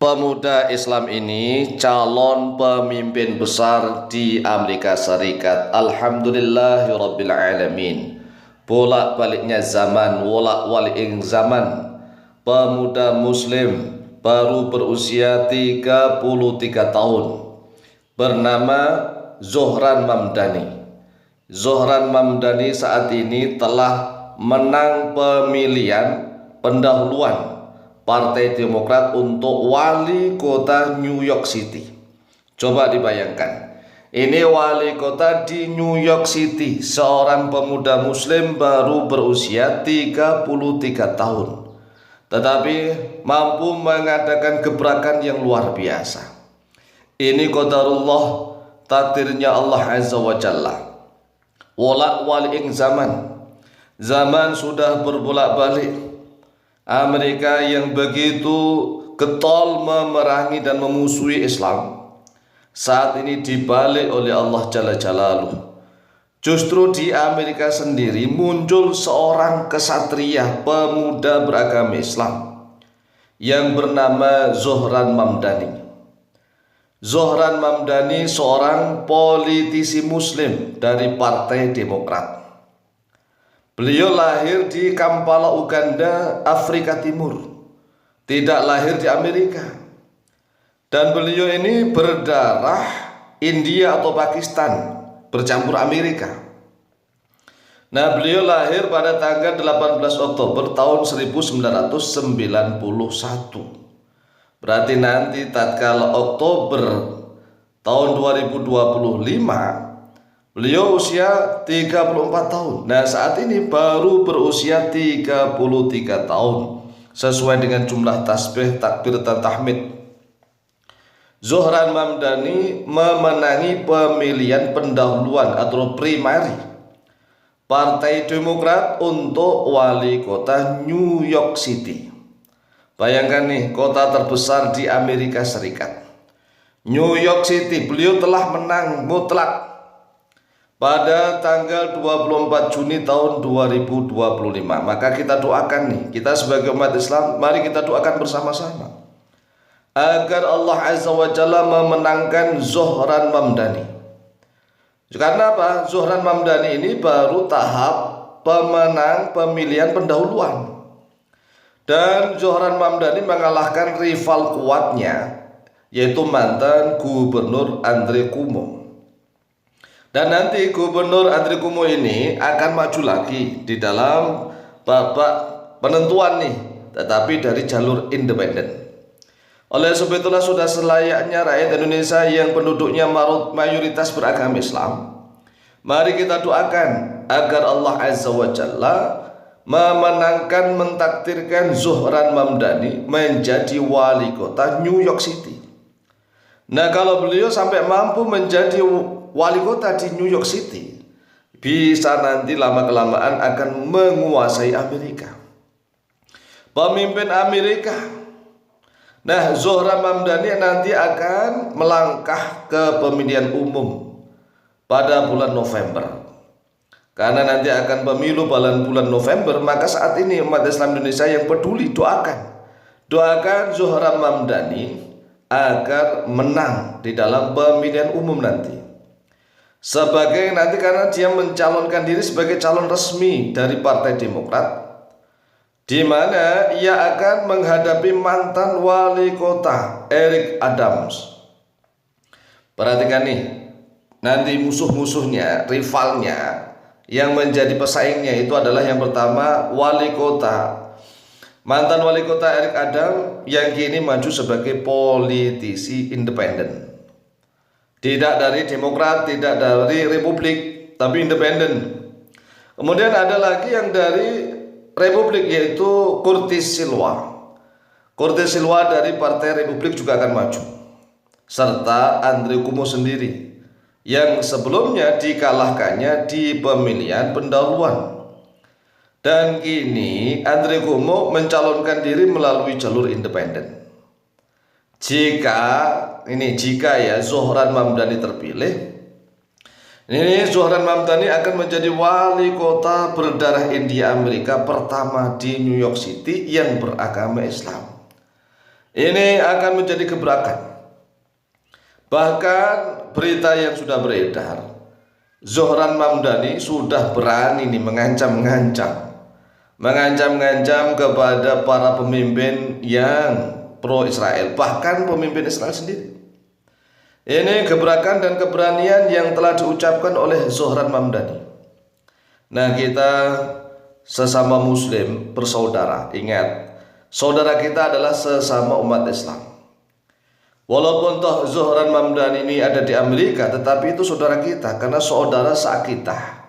Pemuda Islam ini calon pemimpin besar di Amerika Serikat. Alhamdulillahirabbil alamin. Bolak-baliknya zaman, wolak-walik zaman, pemuda muslim baru berusia 33 tahun bernama Zohran Mamdani. Zohran Mamdani saat ini telah menang pemilihan pendahuluan Partai Demokrat untuk wali kota New York City. Coba dibayangkan, ini wali kota di New York City, seorang pemuda muslim baru berusia 33 tahun, tetapi mampu mengadakan gebrakan yang luar biasa. Ini qadarullah, takdirnya Allah Azza wa Jalla. Wolak-walik zaman sudah berbolak-balik. Amerika yang begitu getol memerangi dan memusuhi Islam saat ini dibalik oleh Allah Jalla Jalaluh. Justru di Amerika sendiri muncul seorang kesatria pemuda beragama Islam yang bernama Zohran Mamdani. Zohran Mamdani seorang politisi muslim dari Partai Demokrat. Beliau lahir di Kampala, Uganda, Afrika Timur. Tidak lahir di Amerika. Dan beliau ini berdarah India atau Pakistan, bercampur Amerika. Nah, beliau lahir pada tanggal 18 Oktober tahun 1991. Berarti nanti tatkala Oktober tahun 2025 beliau usia 34 tahun. Nah, saat ini baru berusia 33 tahun sesuai dengan jumlah tasbih, takbir, dan tahmid. Zohran Mamdani memenangi pemilihan pendahuluan atau primary Partai Demokrat untuk wali kota New York City. Bayangkan nih, kota terbesar di Amerika Serikat, New York City. Beliau telah menang mutlak pada tanggal 24 Juni tahun 2025. Maka kita doakan nih, kita sebagai umat Islam, mari kita doakan bersama-sama agar Allah Azza wa Jalla memenangkan Zohran Mamdani. Karena apa? Zohran Mamdani ini baru tahap pemenang pemilihan pendahuluan. Dan Zohran Mamdani mengalahkan rival kuatnya, yaitu mantan Gubernur Andre Cuomo. Dan nanti Gubernur Andre Cuomo ini akan maju lagi di dalam babak penentuan nih, tetapi dari jalur independen. Oleh sebab itulah sudah selayaknya rakyat Indonesia yang penduduknya mayoritas beragama Islam, mari kita doakan agar Allah Azza wa Jalla memenangkan, mentakdirkan Zohran Mamdani menjadi wali kota New York City. Nah, kalau beliau sampai mampu menjadi wali kota di New York City, bisa nanti lama-kelamaan akan menguasai Amerika, pemimpin Amerika. Nah, Zohran Mamdani nanti akan melangkah ke pemilihan umum pada bulan November. Karena nanti akan pemilu bulan November, maka saat ini umat Islam Indonesia yang peduli doakan Zohran Mamdani agar menang di dalam pemilihan umum nanti. Sebagai nanti karena dia mencalonkan diri sebagai calon resmi dari Partai Demokrat, di mana ia akan menghadapi mantan wali kota Eric Adams. Perhatikan nih, nanti musuh-musuhnya, rivalnya yang menjadi pesaingnya itu adalah yang pertama mantan wali kota Eric Adams yang kini maju sebagai politisi independen. Tidak dari Demokrat, tidak dari Republik, tapi independen. Kemudian ada lagi yang dari Republik, yaitu Curtis Sliwa. Curtis Sliwa dari Partai Republik juga akan maju. Serta Andre Cuomo sendiri yang sebelumnya dikalahkannya di pemilihan pendahuluan. Dan kini Andre Cuomo mencalonkan diri melalui jalur independen. Jika ya Zohran Mamdani terpilih, ini Zohran Mamdani akan menjadi wali kota berdarah India Amerika pertama di New York City yang beragama Islam. Ini akan menjadi gebrakan. Bahkan berita yang sudah beredar, Zohran Mamdani sudah berani nih mengancam kepada para pemimpin yang pro Israel, bahkan pemimpin Israel sendiri. Ini gebrakan dan keberanian yang telah diucapkan oleh Zohran Mamdani. Nah, kita sesama muslim bersaudara, ingat, saudara kita adalah sesama umat Islam. Walaupun toh Zohran Mamdani ini ada di Amerika, tetapi itu saudara kita, karena saudara saat kita.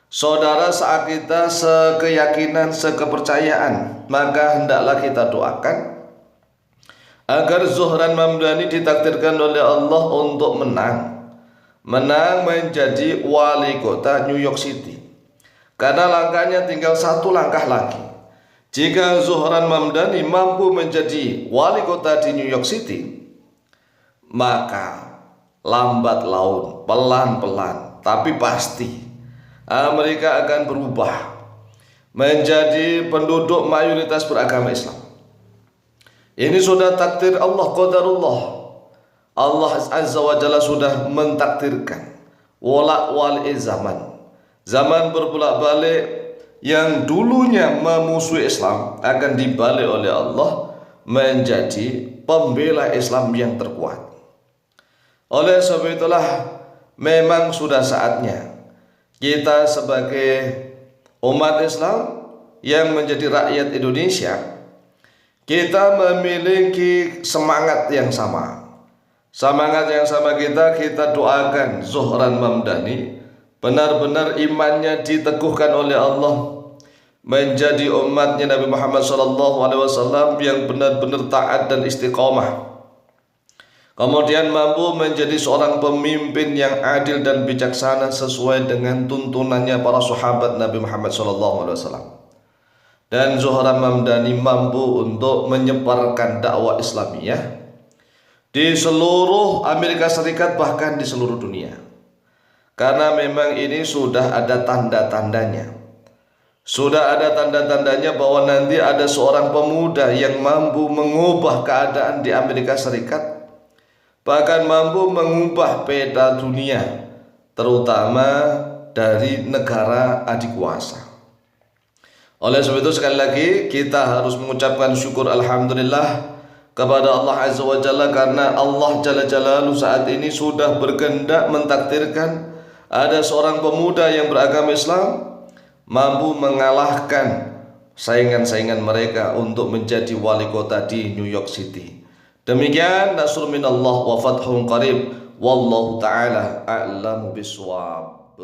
Saudara saat kita, sekeyakinan, sekepercayaan. Maka hendaklah kita doakan agar Zohran Mamdani ditakdirkan oleh Allah untuk menang menjadi wali kota New York City. Karena langkahnya tinggal satu langkah lagi. Jika Zohran Mamdani mampu menjadi wali kota di New York City, maka lambat laun, pelan-pelan, tapi pasti Amerika akan berubah menjadi penduduk mayoritas beragama Islam. Ini sudah takdir Allah, qadarullah. Allah Azza wa Jalla sudah mentakdirkan walak-wali zaman berbolak-balik yang dulunya memusuhi Islam akan dibalik oleh Allah menjadi pembela Islam yang terkuat. Oleh sebab itulah memang sudah saatnya kita sebagai umat Islam yang menjadi rakyat Indonesia, kita memiliki semangat yang sama. Semangat yang sama kita doakan Zohran Mamdani benar-benar imannya diteguhkan oleh Allah, menjadi umatnya Nabi Muhammad SAW yang benar-benar taat dan istiqomah. Kemudian mampu menjadi seorang pemimpin yang adil dan bijaksana sesuai dengan tuntunannya para sahabat Nabi Muhammad SAW. Dan Zohran Mamdani mampu untuk menyebarkan dakwah Islamiyah di seluruh Amerika Serikat, bahkan di seluruh dunia. Karena memang ini sudah ada tanda-tandanya. Sudah ada tanda-tandanya bahwa nanti ada seorang pemuda yang mampu mengubah keadaan di Amerika Serikat, bahkan mampu mengubah peta dunia, terutama dari negara adikuasa. Oleh sebab itu sekali lagi kita harus mengucapkan syukur alhamdulillah kepada Allah Azza wa Jalla, karena Allah Jalla Jalaluhu saat ini sudah berkehendak mentakdirkan ada seorang pemuda yang beragama Islam mampu mengalahkan saingan-saingan mereka untuk menjadi wali kota di New York City. Demikian, nasrun minallah wa fathun qarib, wallahu ta'ala a'lamu biswab.